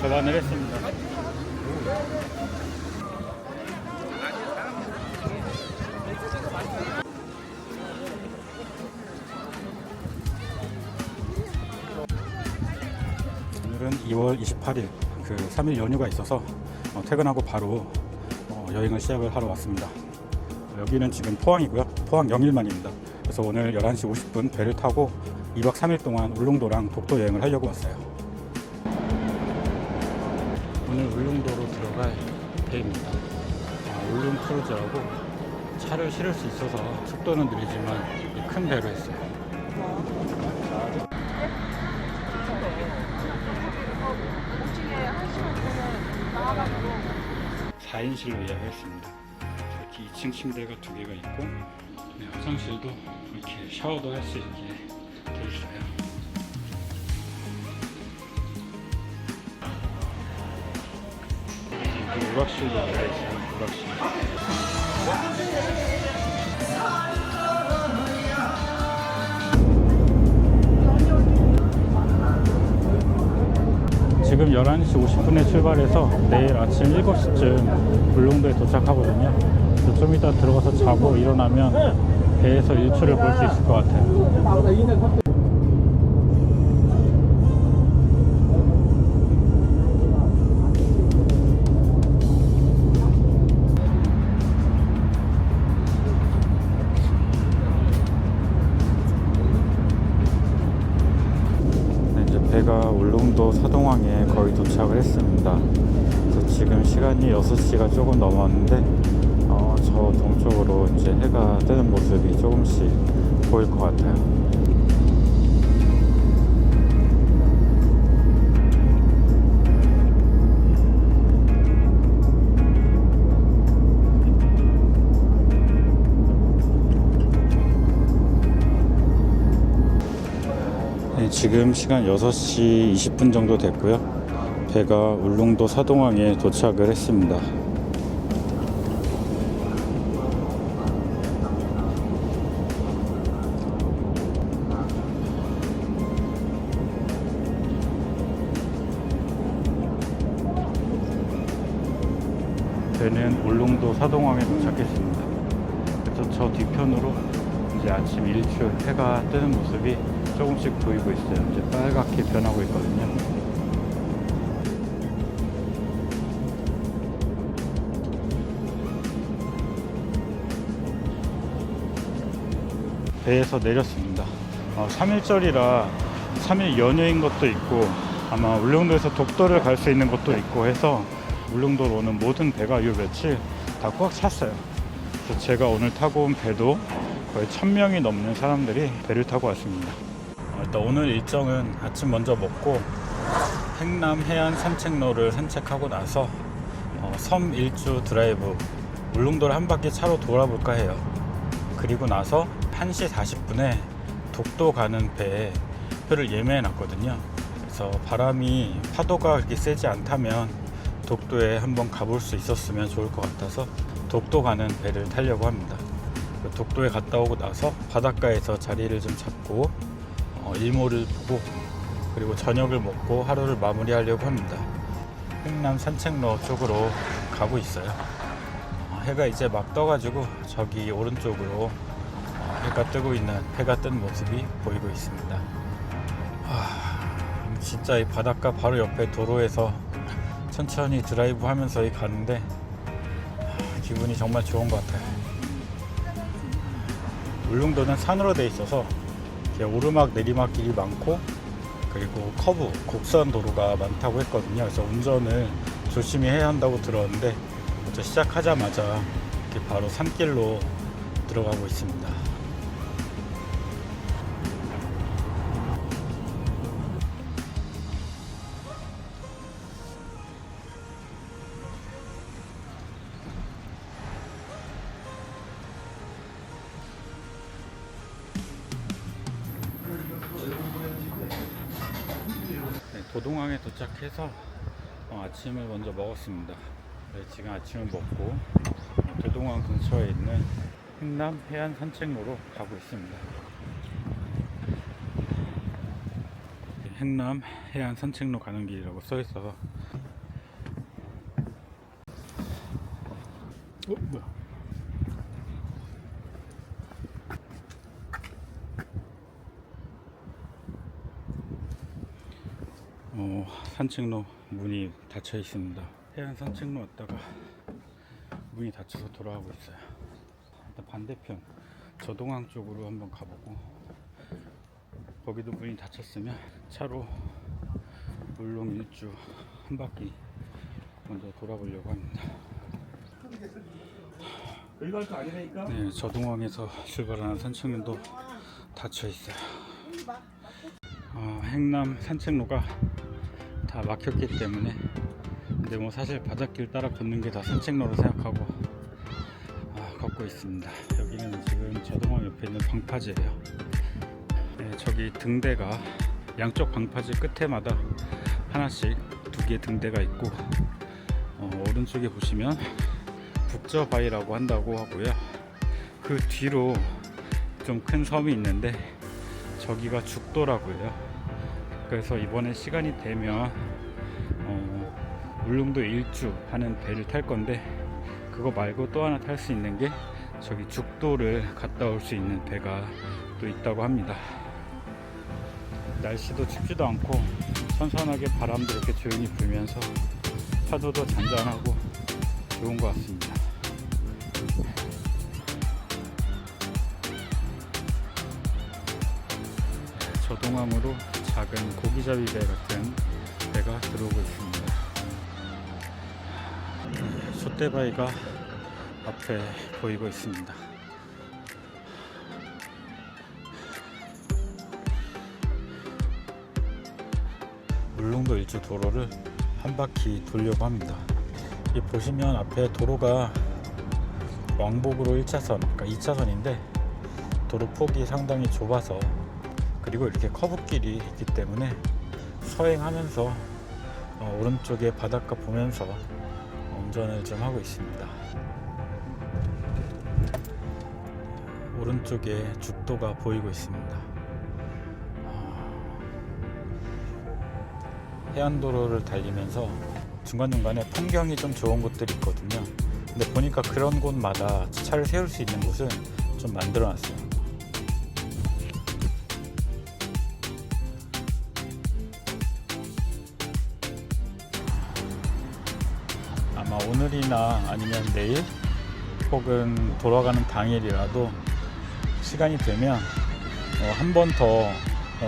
접안을 했습니다. 오늘은 2월 28일 그 3일 연휴가 있어서 퇴근하고 바로 여행을 시작을 하러 왔습니다. 여기는 지금 포항이고요. 포항 영일만입니다. 그래서 오늘 11시 50분 배를 타고 2박 3일 동안 울릉도랑 독도 여행을 하려고 왔어요. 오늘 울릉도로 들어갈 배입니다. 울릉 크루즈라고 차를 실을 수 있어서 속도는 느리지만 큰 배로 했어요. 4인실로 예약했습니다. 이렇게 2층 침대가 2개가 있고 화장실도 이렇게 샤워도 할 수 있게 돼 있어요. 오락실도 되어 있어요. 오락실. 지금 11시 50분에 출발해서 내일 아침 7시쯤 울릉도에 도착하거든요. 좀 이따 들어가서 자고 일어나면 배에서 일출을 볼 수 있을 것 같아요. 배가 울릉도 사동항에 거의 도착을 했습니다. 그래서 지금 시간이 6시가 조금 넘었는데 저 동쪽으로 이제 해가 뜨는 모습이 조금씩 보일 것 같아요. 지금 시간 6시 20분 정도 됐고요. 배가 울릉도 사동항에 도착을 했습니다. 배는 울릉도 사동항에 도착했습니다. 그래서 저 뒤편으로 이제 아침 일출 해가 뜨는 모습이 조금씩 보이고 있어요. 이제 빨갛게 변하고 있거든요. 배에서 내렸습니다. 3일절이라 3일 연휴인 것도 있고 아마 울릉도에서 독도를 갈 수 있는 것도 있고 해서 울릉도로 오는 모든 배가 이 며칠 다 꽉 찼어요. 그래서 제가 오늘 타고 온 배도 거의 1000명이 넘는 사람들이 배를 타고 왔습니다. 일단 오늘 일정은 아침 먼저 먹고 행남 해안 산책로를 산책하고 나서 섬 일주 드라이브 울릉도를 한 바퀴 차로 돌아볼까 해요. 그리고 나서 1시 40분에 독도 가는 배에 표를 예매해 놨거든요. 그래서 바람이 파도가 그렇게 세지 않다면 독도에 한번 가볼 수 있었으면 좋을 것 같아서 독도 가는 배를 타려고 합니다. 독도에 갔다 오고 나서 바닷가에서 자리를 좀 잡고 일몰을 보고 그리고 저녁을 먹고 하루를 마무리하려고 합니다. 행남 산책로 쪽으로 가고 있어요. 해가 이제 막 떠가지고 저기 오른쪽으로 해가 뜬 모습이 보이고 있습니다. 진짜 이 바닷가 바로 옆에 도로에서 천천히 드라이브 하면서 가는데 기분이 정말 좋은 것 같아요. 울릉도는 산으로 돼 있어서 오르막 내리막 길이 많고 그리고 커브 곡선 도로가 많다고 했거든요. 그래서 운전을 조심히 해야 한다고 들었는데 먼저 시작하자마자 이렇게 바로 산길로 들어가고 있습니다. 도동항에 도착해서 아침을 먼저 먹었습니다. 지금 아침을 먹고 도동항 근처에 있는 행남 해안 산책로로 가고 있습니다. 행남 해안 산책로 가는 길이라고 써있어서. 뭐야? 산책로 문이 닫혀 있습니다. 해안 산책로 왔다가 문이 닫혀서 돌아가고 있어요. 일단 반대편 저동항 쪽으로 한번 가보고, 거기도 문이 닫혔으면 차로 울릉 일주 한 바퀴 먼저 돌아보려고 합니다. 네, 저동항에서 출발하는 산책로도 닫혀 있어요. 행남 산책로가 다 막혔기 때문에, 근데 뭐 사실 바닷길 따라 걷는 게 다 산책로로 생각하고 걷고 있습니다. 여기는 지금 저동항 옆에 있는 방파제예요. 네, 저기 등대가 양쪽 방파제 끝에마다 하나씩 2개의 등대가 있고, 오른쪽에 보시면 북저바위라고 한다고 하고요. 그 뒤로 좀 큰 섬이 있는데 저기가 죽도라고요. 그래서 이번에 시간이 되면 울릉도 일주 하는 배를 탈 건데, 그거 말고 또 하나 탈 수 있는 게 저기 죽도를 갔다 올 수 있는 배가 또 있다고 합니다. 날씨도 춥지도 않고 선선하게 바람도 이렇게 조용히 불면서 파도도 잔잔하고 좋은 것 같습니다. 저동항으로 작은 고기잡이 배 같은 배가 들어오고 있습니다. 솥대바위가 앞에 보이고 있습니다. 울릉도 일주 도로를 한 바퀴 돌려고 합니다. 이 보시면 앞에 도로가 왕복으로 1차선, 그러니까 2차선인데 도로 폭이 상당히 좁아서, 그리고 이렇게 커브길이 있기 때문에 서행하면서 오른쪽에 바닷가 보면서 운전을 좀 하고 있습니다. 오른쪽에 죽도가 보이고 있습니다. 해안도로를 달리면서 중간중간에 풍경이 좀 좋은 곳들이 있거든요. 근데 보니까 그런 곳마다 차를 세울 수 있는 곳은 좀 만들어 놨어요. 아마 오늘이나 아니면 내일 혹은 돌아가는 당일이라도 시간이 되면 한 번 더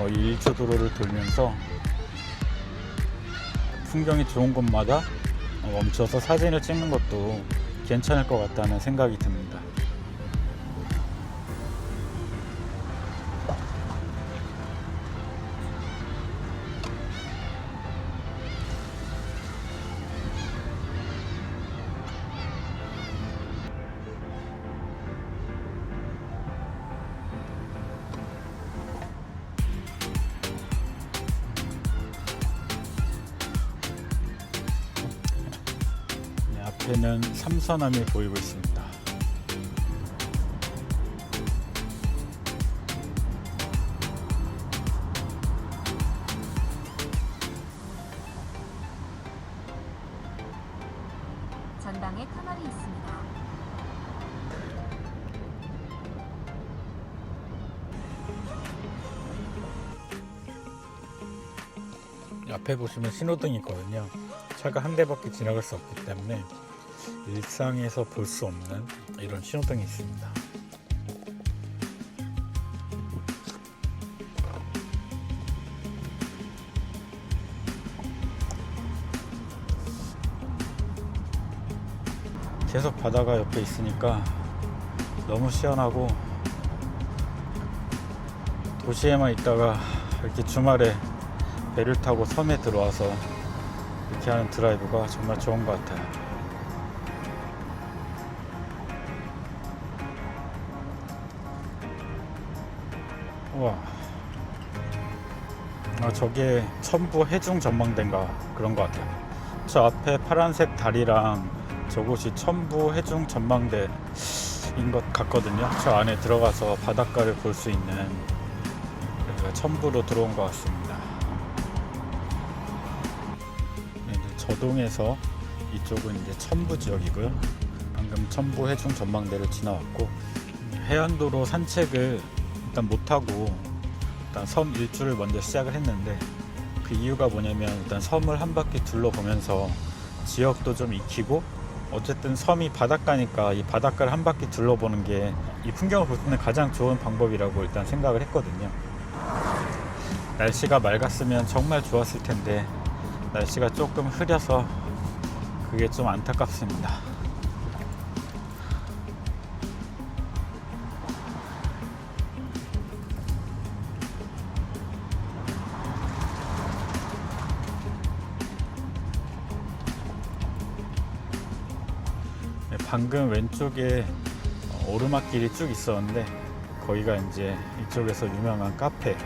일주도로를 돌면서 풍경이 좋은 곳마다 멈춰서 사진을 찍는 것도 괜찮을 것 같다는 생각이 듭니다. 앞에는 삼선함이 보이고 있습니다. 전방에 터널이 있습니다. 앞에 보시면 신호등이 있거든요. 차가 한 대밖에 지나갈 수 없기 때문에 일상에서 볼 수 없는 이런 신호등이 있습니다. 계속 바다가 옆에 있으니까 너무 시원하고, 도시에만 있다가 이렇게 주말에 배를 타고 섬에 들어와서 이렇게 하는 드라이브가 정말 좋은 것 같아요. 우와, 저게 천부 해중 전망대인가 그런 것 같아요. 저 앞에 파란색 다리랑 저곳이 천부 해중 전망대인 것 같거든요. 저 안에 들어가서 바닷가를 볼 수 있는, 여기가 천부로 들어온 것 같습니다. 저동에서 이쪽은 이제 첨부 지역이고요. 방금 첨부 해중 전망대를 지나왔고, 해안도로 산책을 일단 못하고 일단 섬 일주를 먼저 시작을 했는데, 그 이유가 뭐냐면 일단 섬을 한 바퀴 둘러보면서 지역도 좀 익히고, 어쨌든 섬이 바닷가니까 이 바닷가를 한 바퀴 둘러보는 게 이 풍경을 볼 수 있는 가장 좋은 방법이라고 일단 생각을 했거든요. 날씨가 맑았으면 정말 좋았을 텐데 날씨가 조금 흐려서 그게 좀 안타깝습니다. 방금 왼쪽에 오르막길이 쭉 있었는데 거기가 이제 이쪽에서 유명한 카페,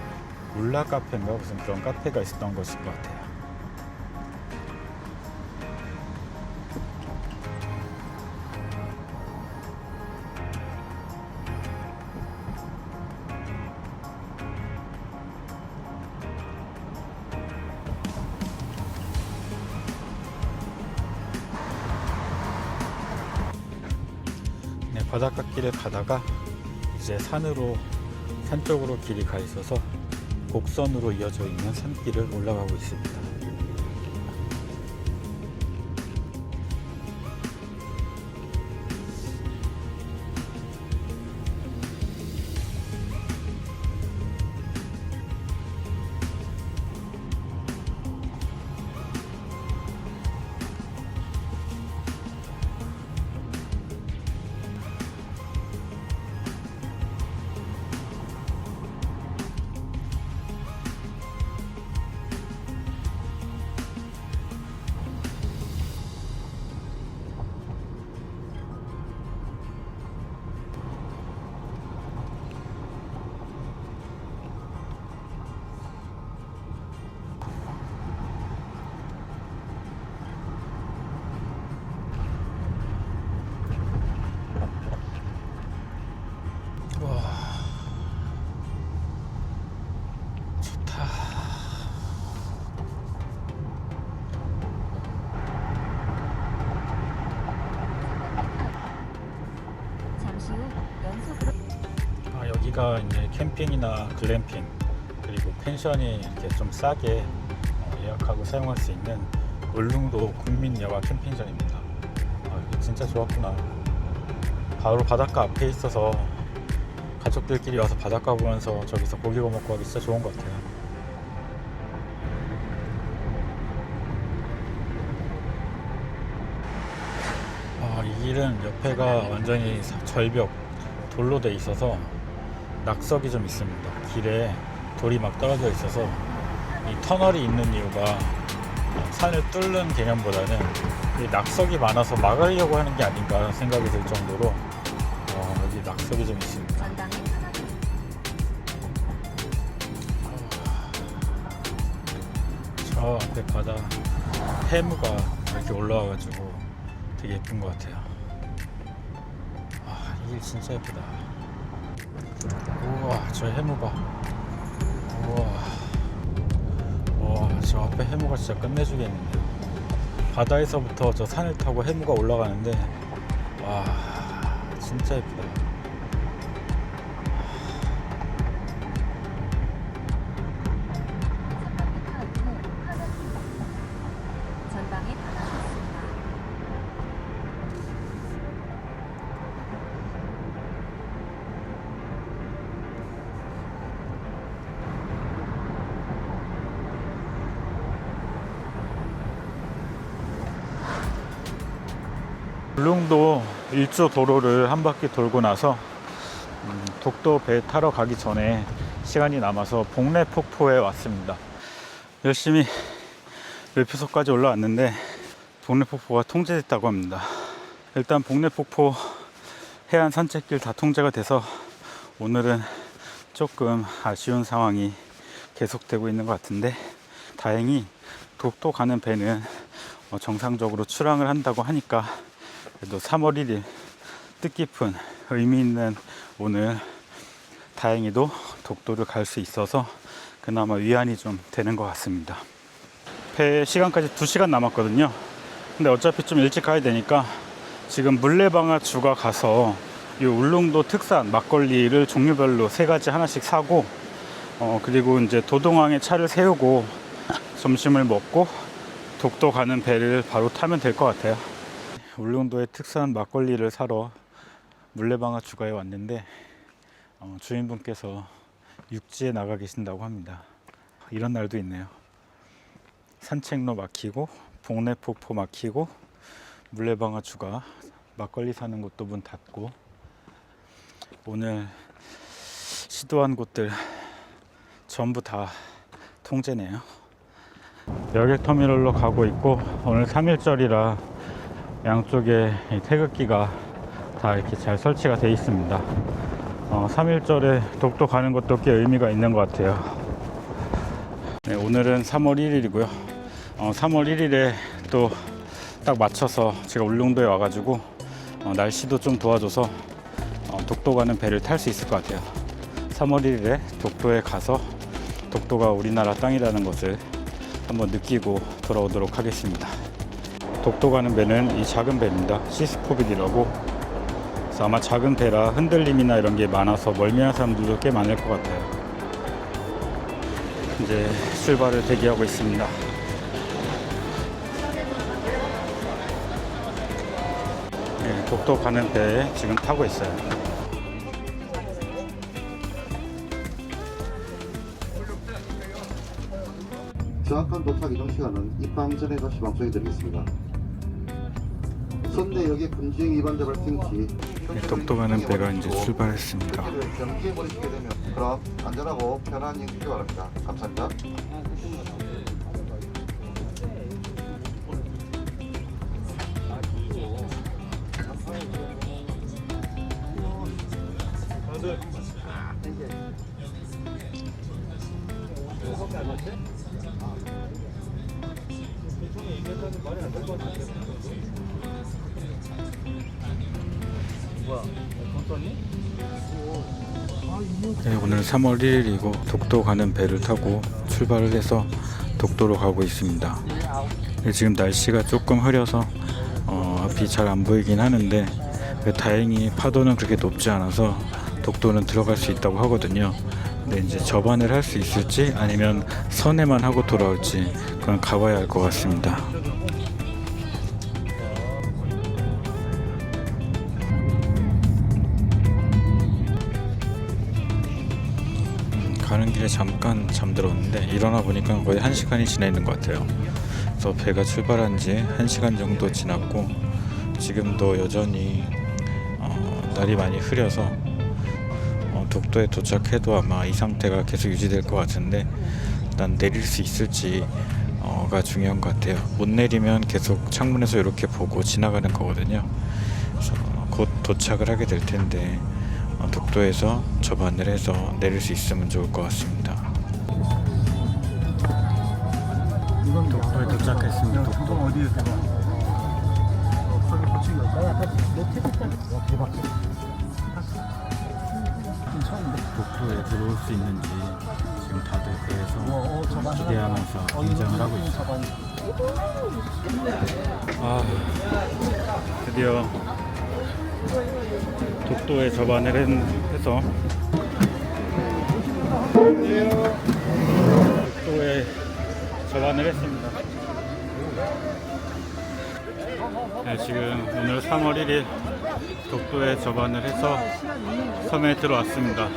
울라 카페인가 무슨 그런 카페가 있었던 것일 것 같아요. 바닷가 길을 가다가 이제 산 쪽으로 길이 가 있어서 곡선으로 이어져 있는 산길을 올라가고 있습니다. 여기가 이제 캠핑이나 글램핑 그리고 펜션이 이렇게 좀 싸게 예약하고 사용할 수 있는 울릉도 국민여가 캠핑장입니다. 이게 진짜 좋았구나. 바로 바닷가 앞에 있어서 가족들끼리 와서 바닷가 보면서 저기서 고기 구워 먹고 하기 진짜 좋은 것 같아요. 이 길은 옆에가 완전히 절벽 돌로 돼 있어서 낙석이 좀 있습니다. 길에 돌이 막 떨어져 있어서 이 터널이 있는 이유가 산을 뚫는 개념보다는 이 낙석이 많아서 막으려고 하는 게 아닌가 생각이 들 정도로 여기 낙석이 좀 있습니다. 저 앞에 바다 해무가 이렇게 올라와가지고 되게 예쁜 것 같아요. 이 길 진짜 예쁘다. 우와, 저 해무 봐. 우와, 저 앞에 해무가 진짜 끝내주겠는데. 바다에서부터 저 산을 타고 해무가 올라가는데, 와, 진짜 예쁘다. 전방에 터널이 있습니다. 울릉도 일조 도로를 한 바퀴 돌고 나서 독도 배 타러 가기 전에 시간이 남아서 복례폭포에 왔습니다. 열심히 멸표소까지 올라왔는데 복례폭포가 통제됐다고 합니다. 일단 복례폭포 해안 산책길 다 통제가 돼서 오늘은 조금 아쉬운 상황이 계속되고 있는 것 같은데, 다행히 독도 가는 배는 정상적으로 출항을 한다고 하니까 그래도 3월 1일 뜻깊은 의미 있는 오늘 다행히도 독도를 갈 수 있어서 그나마 위안이 좀 되는 것 같습니다. 배 시간까지 2시간 남았거든요. 근데 어차피 좀 일찍 가야 되니까 지금 물레방아주가 가서 이 울릉도 특산 막걸리를 종류별로 3가지 하나씩 사고 그리고 이제 도동항에 차를 세우고 점심을 먹고 독도 가는 배를 바로 타면 될 것 같아요. 울릉도의 특산 막걸리를 사러 물레방아주가에 왔는데 주인분께서 육지에 나가 계신다고 합니다. 이런 날도 있네요. 산책로 막히고 봉래폭포 막히고 물레방아주가 막걸리 사는 곳도 문 닫고 오늘 시도한 곳들 전부 다 통제네요. 여객터미널로 가고 있고 오늘 3일절이라 양쪽에 태극기가 다 이렇게 잘 설치가 되어 있습니다. 3일절에 독도 가는 것도 꽤 의미가 있는 것 같아요. 네, 오늘은 3월 1일이고요. 3월 1일에 또 딱 맞춰서 제가 울릉도에 와가지고 날씨도 좀 도와줘서 독도 가는 배를 탈 수 있을 것 같아요. 3월 1일에 독도에 가서 독도가 우리나라 땅이라는 것을 한번 느끼고 돌아오도록 하겠습니다. 독도 가는 배는 이 작은 배입니다. 시스코빌이라고. 그래서 아마 작은 배라 흔들림이나 이런 게 많아서 멀미하는 사람들도 꽤 많을 것 같아요. 이제 출발을 대기하고 있습니다. 네, 독도 가는 배에 지금 타고 있어요. 정확한 도착 이동 시간은 입항 전에 다시 방송해 드리겠습니다. 선내역의 금주행 위반자 발생 시 네, 독도 가는 배가 이제 출발했습니다. 정지해 버리시게 되면 그럼 안전하고 편안한 여행 주시기 바랍니다. 감사합니다. 네, 오늘 3월 1일이고 독도 가는 배를 타고 출발을 해서 독도로 가고 있습니다. 네, 지금 날씨가 조금 흐려서 앞이 잘 안 보이긴 하는데 다행히 파도는 그렇게 높지 않아서 독도는 들어갈 수 있다고 하거든요. 근데 이제 접안을 할 수 있을지 아니면 선회만 하고 돌아올지 그건 가봐야 할 것 같습니다. 가는 길에 잠깐 잠들었는데 일어나 보니까 거의 1시간이 지나 있는 것 같아요. 그래서 배가 출발한 지 1시간 정도 지났고 지금도 여전히 날이 많이 흐려서 독도에 도착해도 아마 이 상태가 계속 유지될 것 같은데 일단 내릴 수 있을지가 중요한 것 같아요. 못 내리면 계속 창문에서 이렇게 보고 지나가는 거거든요. 그래서 곧 도착을 하게 될 텐데 독도에서 접안을 해서 내릴 수 있으면 좋을 것 같습니다. 독도에 도착했습니다. 독도 어디에서? 독도에 들어올 수 있는지 지금 다들 배에서 기대하면서 긴장을 하고 있어요. 드디어 독도에 접안을 해서 독도에 접안을 했습니다. 네, 지금 오늘 3월 1일 독도에 접안을 해서 섬에 들어왔습니다.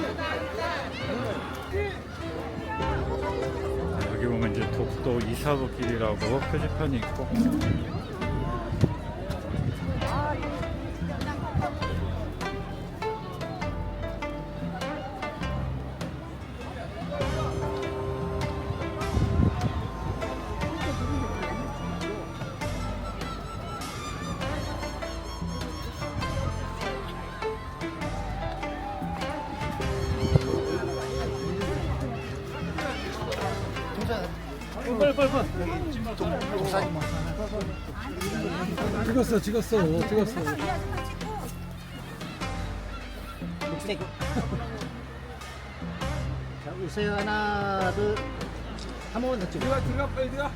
여기 보면 이제 독도 이사부길이라고 표지판이 있고 찍었어. 자, 우세요. 하나, 둘. 한 번만 더 찍어. 들어가, 빨리 들어가.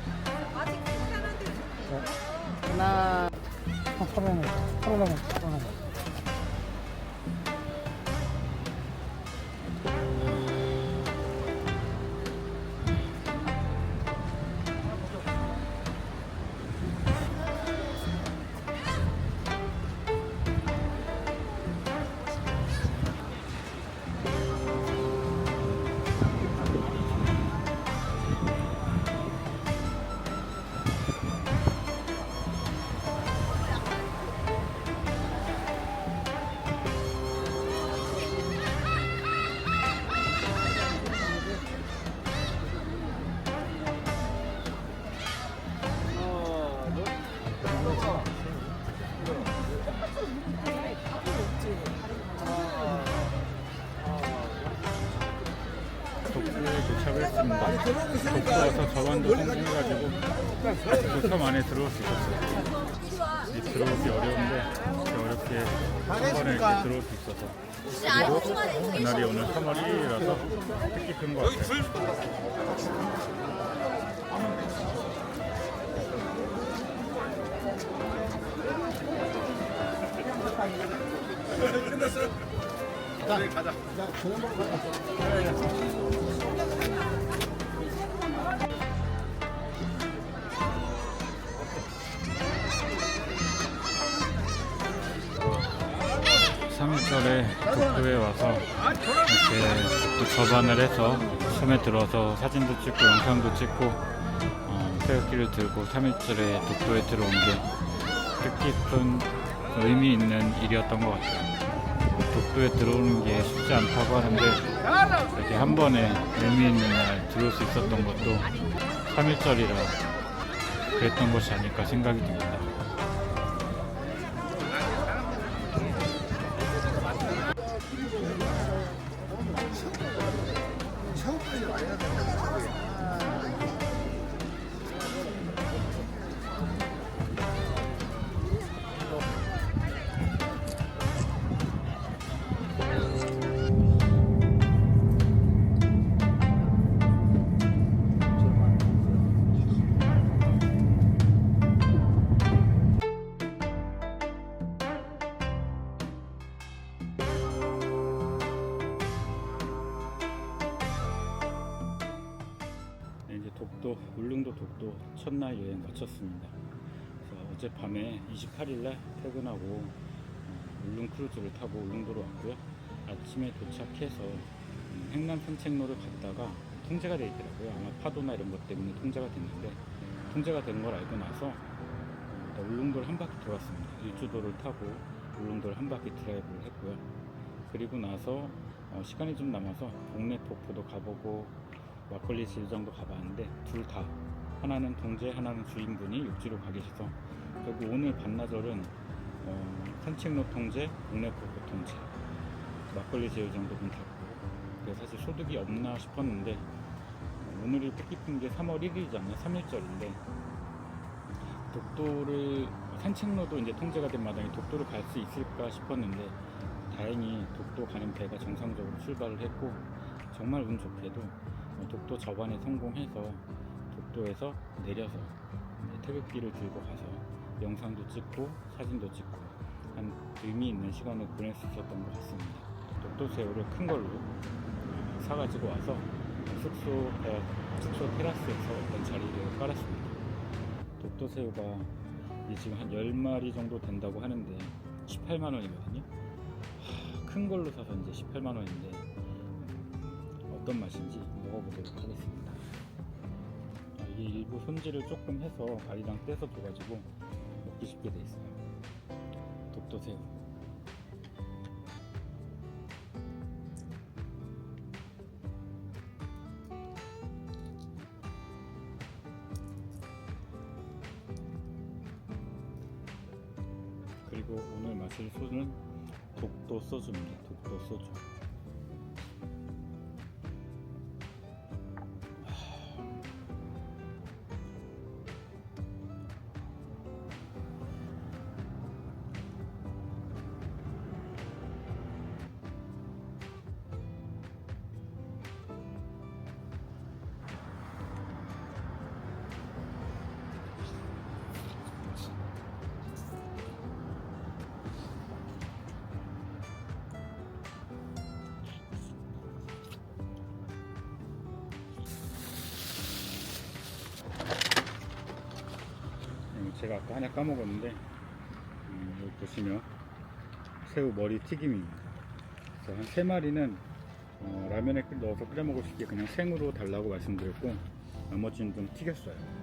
독도에 도착을 했습니다. 독도 와서 저반도 성공해가지고 그 섬 안에 들어올 수 있었어요. 들어오기 어려운데 이렇게 어렵게 한 번에 이렇게 들어올 수 있어서 그리고 그날이 오늘 3월 1일이라서 뜻깊은 것 같아요. 가자. 3일절에 독도에 와서 이렇게 독도 접안을 해서 섬에 들어서 사진도 찍고 영상도 찍고 태극기를 들고 3일절에 독도에 들어온 게 뜻깊은 의미 있는 일이었던 것 같아요. 독도에 들어오는 게 쉽지 않다고 하는데 이렇게 한 번에 의미 있는 날 들어올 수 있었던 것도 3일절이라 그랬던 것이 아닐까 생각이 듭니다. 이제 독도, 울릉도 독도 첫날 여행 마쳤습니다. 그래서 어젯밤에 28일날 퇴근하고 울릉 크루즈를 타고 울릉도로 왔고요. 아침에 도착해서 행남 산책로를 갔다가 통제가 되어 있더라고요. 아마 파도나 이런 것 때문에 통제가 됐는데 통제가 된 걸 알고 나서 울릉도를 한 바퀴 돌았습니다. 일주도를 타고 울릉도를 한 바퀴 드라이브를 했고요. 그리고 나서 시간이 좀 남아서 동네 폭포도 가보고 막걸리 질정도 가봤는데 둘 다 하나는 동제 하나는 주인분이 육지로 가 계셔서 그리고 오늘 반나절은 산책로 통제, 동네 폭포 통제, 막걸리 제휴정도 문 닫고 그래서 사실 소득이 없나 싶었는데 오늘이 뜻깊은 게 3월 1일이잖아요. 3일절인데 독도를 산책로도 이제 통제가 된 마당에 독도를 갈 수 있을까 싶었는데 다행히 독도 가는 배가 정상적으로 출발을 했고 정말 운 좋게도 독도 접안에 성공해서 독도에서 내려서 태극기를 들고 가서 영상도 찍고 사진도 찍고 한 의미 있는 시간을 보낼 수 있었던 것 같습니다. 독도 새우를 큰 걸로 사가지고 와서 숙소 테라스에서 어떤 자리를 깔았습니다. 독도 새우가 지금 한 10마리 정도 된다고 하는데 18만 원이거든요. 큰 걸로 사서 이제 18만 원인데 어떤 맛인지 먹어보도록 하겠습니다. 이게 일부 손질을 조금 해서 알이랑 떼서 줘가지고 먹기 쉽게 돼 있어요. 독도새우. 그리고 오늘 마실 소주는 독도 소주입니다. 독도 소주. 제가 아까 하나 까먹었는데 여기 보시면 새우 머리 튀김입니다. 그래서 한 3마리는 라면에 넣어서 끓여 먹을 수 있게 그냥 생으로 달라고 말씀드렸고, 나머지는 좀 튀겼어요.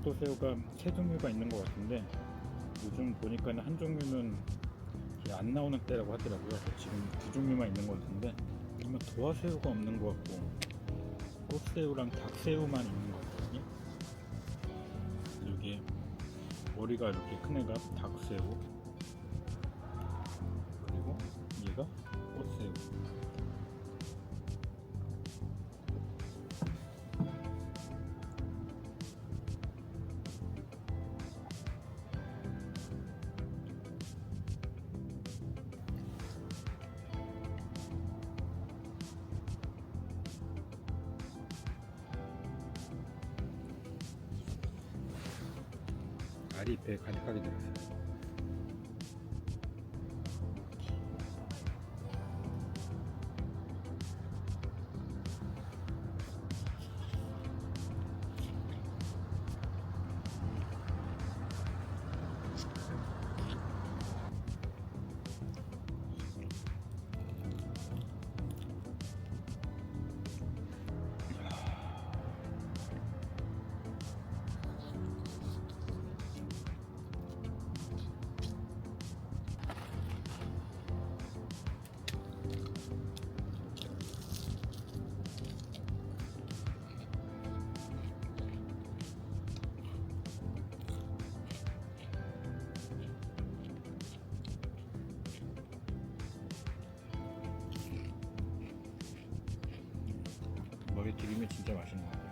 독도새우가 3종류가 있는 것 같은데, 요즘 보니까는 한 종류는 안 나오는 때라고 하더라고요. 그래서 지금 2종류만 있는 것 같은데, 아마 도화새우가 없는 것 같고 꽃새우랑 닭새우만 있는 것 같거든요. 여기 머리가 이렇게 큰 애가 닭새우, 그리고 얘가 꽃새우. 알이 배에 가득하게 들었어요. 머리 튀김이 진짜 맛있는 것 같아요.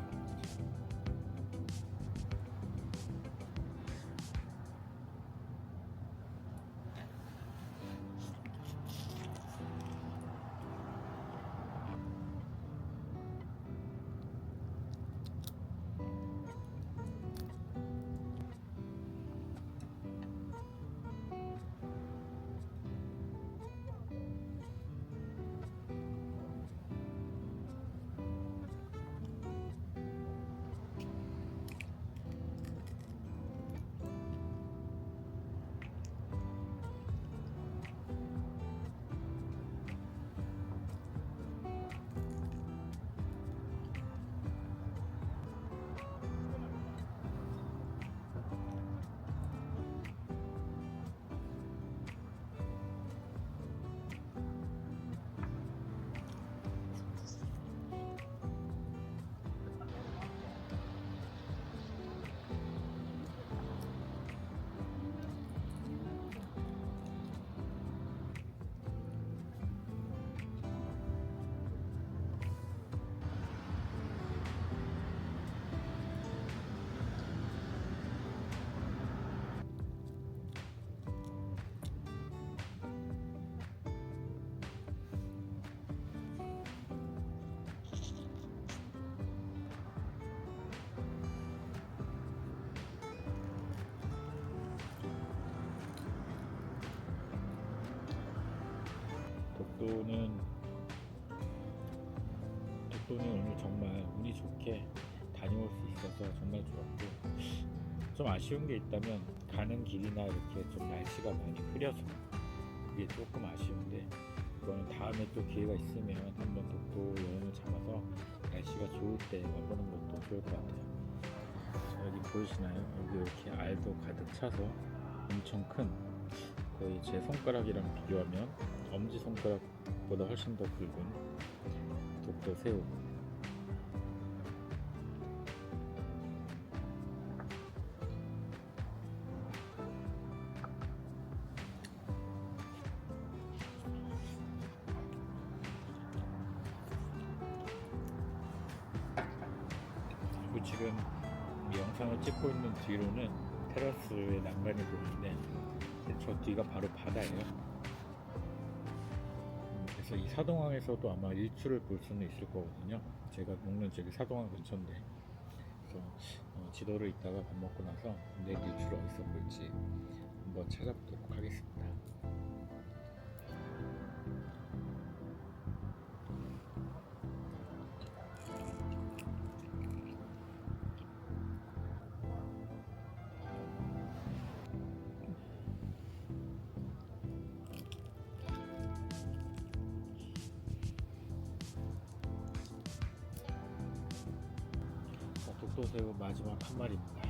독도는 오늘 정말 운이 좋게 다녀올 수 있어서 정말 좋았고, 좀 아쉬운 게 있다면 가는 길이나 이렇게 좀 날씨가 많이 흐려서 그게 조금 아쉬운데, 그거는 다음에 또 기회가 있으면 한번 독도 여행을 잡아서 날씨가 좋을 때 와보는 것도 좋을 것 같아요. 자, 여기 보이시나요? 여기 이렇게 알도 가득 차서 엄청 큰, 거의 제 손가락이랑 비교하면 엄지손가락보다 훨씬 더 굵은 독도 새우. 그리고 지금 이 영상을 찍고 있는 뒤로는 테라스에 난간이 보이는데, 저 뒤가 바로 바다예요. 그래서 이 사동항에서도 아마 일출을 볼 수는 있을 거거든요. 제가 먹는 저기 사동항 근처인데, 그래서 지도를 이따가 밥 먹고 나서 내일 일출 어디서 볼지 한번 찾아보도록 하겠습니다. 독도새우 마지막 한 마리입니다.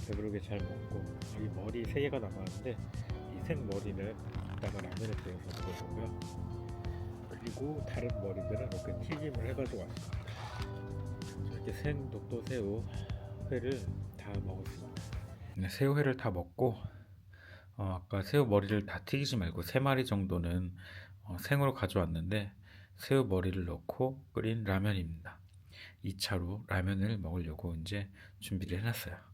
배부르게 잘 먹고, 여기 머리 3개가 남았는데 이 생머리는 이따가 라면에 데워서 먹어보고요. 그리고 다른 머리들은 이렇게 튀김을 해가지고 왔습니다. 이렇게 생 독도새우 회를 다 먹었습니다. 새우회를 다 먹고 아까 새우 머리를 다 튀기지 말고 3마리 정도는 생으로 가져왔는데 새우 머리를 넣고 끓인 라면입니다. 2차로 라면을 먹으려고 이제 준비를 해놨어요.